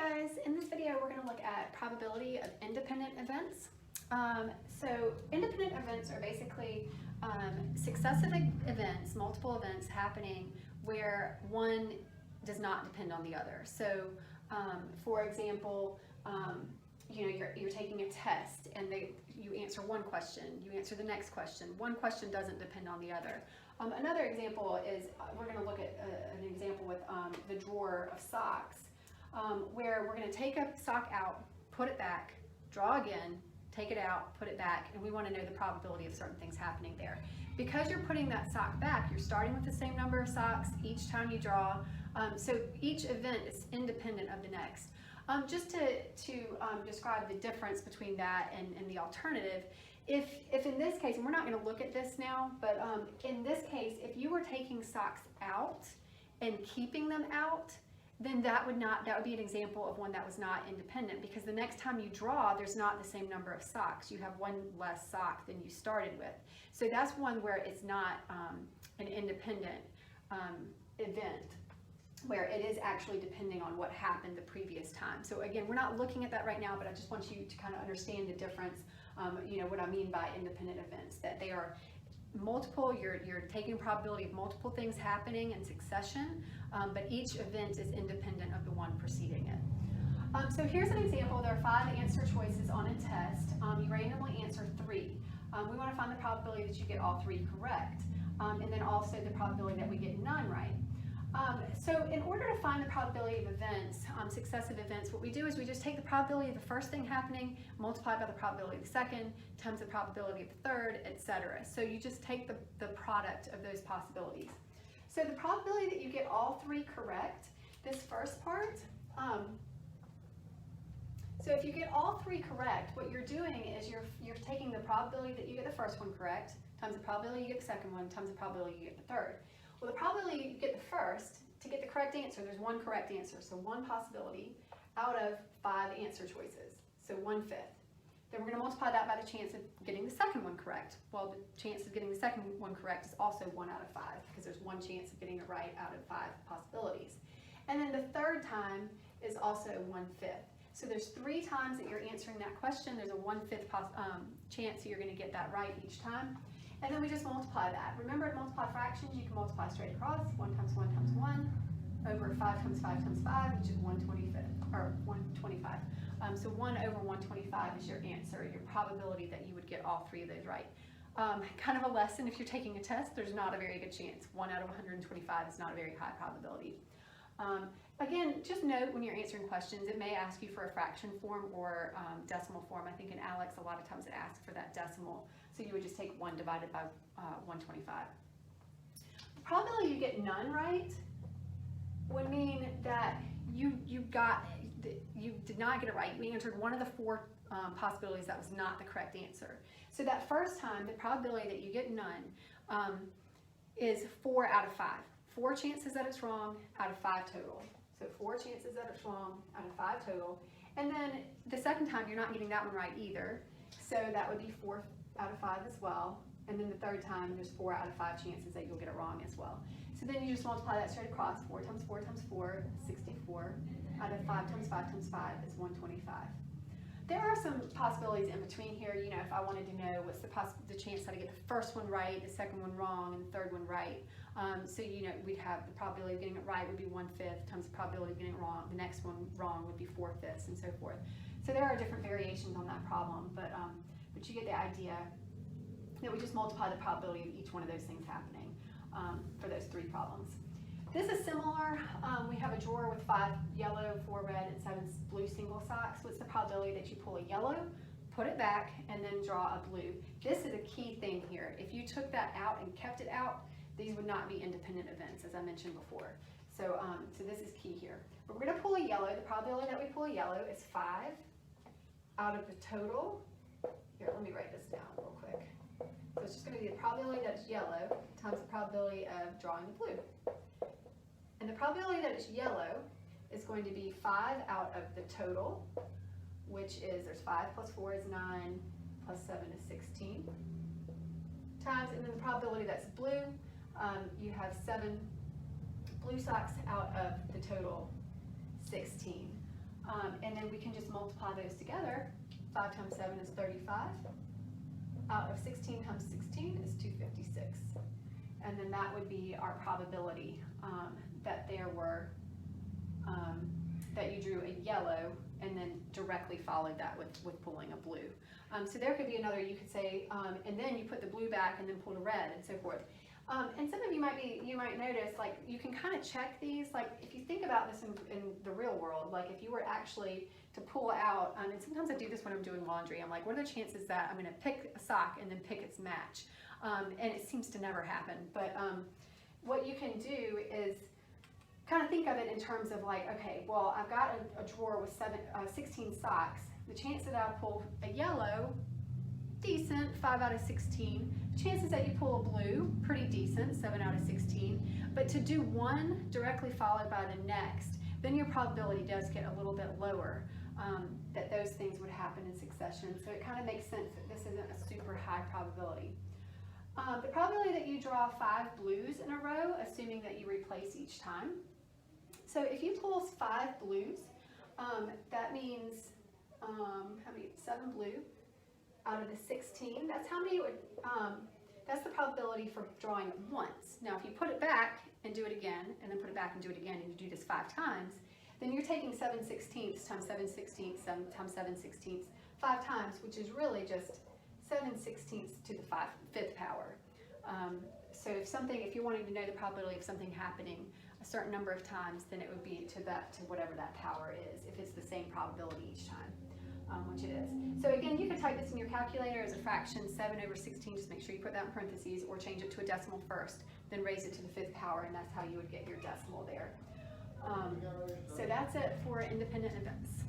guys, in this video we're going to look at probability of independent events. So independent events are basically successive events, multiple events happening where one does not depend on the other. So for example, you're taking a test and you answer one question, you answer the next question. One question doesn't depend on the other. Another example is, we're going to look at an example with the drawer of socks, where we're going to take a sock out, put it back, draw again, take it out, put it back, and we want to know the probability of certain things happening there. Because you're putting that sock back, you're starting with the same number of socks each time you draw, so each event is independent of the next. Just to describe the difference between that and the alternative, if in this case, and we're not going to look at this now, but in this case, if you were taking socks out and keeping them out, then that would be an example of one that was not independent, because the next time you draw, there's not the same number of socks. You have one less sock than you started with. So that's one where it's not an independent event, where it is actually depending on what happened the previous time. So again, we're not looking at that right now, but I just want you to kind of understand the difference, what I mean by independent events, that they are multiple, you're taking probability of multiple things happening in succession, but each event is independent of the one preceding it. So here's an example. There are 5 answer choices on a test. You randomly answer 3. We want to find the probability that you get all 3 correct, and then also the probability that we get none right. So in order to find the probability of events, successive events, what we do is we just take the probability of the first thing happening, multiply by the probability of the second, times the probability of the third, etc. So you just take the product of those possibilities. So the probability that you get all 3 correct, this first part, so if you get all 3 correct, what you're doing is you're taking the probability that you get the first one correct, times the probability you get the second one, times the probability you get the third. Well, the probability you get the first, to get the correct answer, there's 1 correct answer, so 1 possibility out of 5 answer choices, so 1/5. Then we're going to multiply that by the chance of getting the second one correct. Well, the chance of getting the second one correct is also 1 out of 5, because there's 1 chance of getting it right out of 5 possibilities. And then the third time is also 1/5. So there's 3 times that you're answering that question. There's a 1/5 chance that you're going to get that right each time. And then we just multiply that. Remember, to multiply fractions, you can multiply straight across. 1 times 1 times 1 over 5 times 5 times 5, which is 1/25, or 125. So 1 over 125 is your answer, your probability that you would get all 3 of those right. Kind of a lesson, if you're taking a test, there's not a very good chance. 1 out of 125 is not a very high probability. Again, just note when you're answering questions, it may ask you for a fraction form or decimal form. I think in ALEKS, a lot of times it asks for that decimal. So you would just take 1 divided by 125. The probability you get none right would mean that you did not get it right. You answered one of the 4 possibilities that was not the correct answer. So that first time, the probability that you get none is 4 out of 5. 4 chances that it's wrong out of 5 total. So 4 chances that it's wrong out of 5 total. And then the second time, you're not getting that one right either. So that would be 4 out of 5 as well. And then the third time, there's 4 out of 5 chances that you'll get it wrong as well. So then you just multiply that straight across. 4 times 4 times 4, 64. Out of 5 times 5 times 5 is 125. There are some possibilities in between here. If I wanted to know what's the chance that I get the first one right, the second one wrong, and the third one right. So we'd have the probability of getting it right would be 1/5 times the probability of getting it wrong. The next one wrong would be 4/5, and so forth. So there are different variations on that problem, but you get the idea that we just multiply the probability of each one of those things happening for those 3 problems. This is similar. We have a drawer with 5 yellow, 4 red, and 7 blue single socks. What's the probability that you pull a yellow, put it back, and then draw a blue? This is a key thing here. If you took that out and kept it out, these would not be independent events, as I mentioned before. So, so this is key here. But we're going to pull a yellow. The probability that we pull a yellow is 5 out of the total. Here, let me write this down real quick. So it's just going to be the probability that it's yellow times the probability of drawing the blue. And the probability that it's yellow is going to be 5 out of the total, which is, there's 5 plus 4 is 9, plus 7 is 16, times, and then the probability that's blue, you have 7 blue socks out of the total 16. And then we can just multiply those together. 5 times 7 is 35. Out of 16 times 16 is 256. And then that would be our probability that there were, that you drew a yellow and then directly followed that with pulling a blue. So there could be another, you could say, and then you put the blue back and then pulled a red and so forth. And some of you might notice, like, you can kind of check these, like, if you think about this in the real world, like if you were actually to pull out, and sometimes I do this when I'm doing laundry, I'm like, what are the chances that I'm gonna pick a sock and then pick its match? And it seems to never happen. But what you can do is kind of think of it in terms of like, okay, well, I've got a drawer with 16 socks. The chance that I pull a yellow, decent, 5 out of 16. Chances that you pull a blue, pretty decent, 7 out of 16. But to do one directly followed by the next, then your probability does get a little bit lower, that those things would happen in succession. So it kind of makes sense that this isn't a super high probability. The probability that you draw 5 blues in a row, assuming that you replace each time. So if you pull 5 blues, that means, how many, 7 blue out of the 16. That's how many would, that's the probability for drawing it once. Now if you put it back and do it again, and then put it back and do it again, and you do this 5 times, then you're taking 7/16 times 7/16 times 7/16 5 times, which is really just 7/16 to the 5th power. So if you're wanting to know the probability of something happening a certain number of times, then it would be to whatever that power is, if it's the same probability each time, which it is. So again, you could type this in your calculator as a fraction, 7/16, just make sure you put that in parentheses, or change it to a decimal first, then raise it to the 5th power, and that's how you would get your decimal there. So that's it for independent events.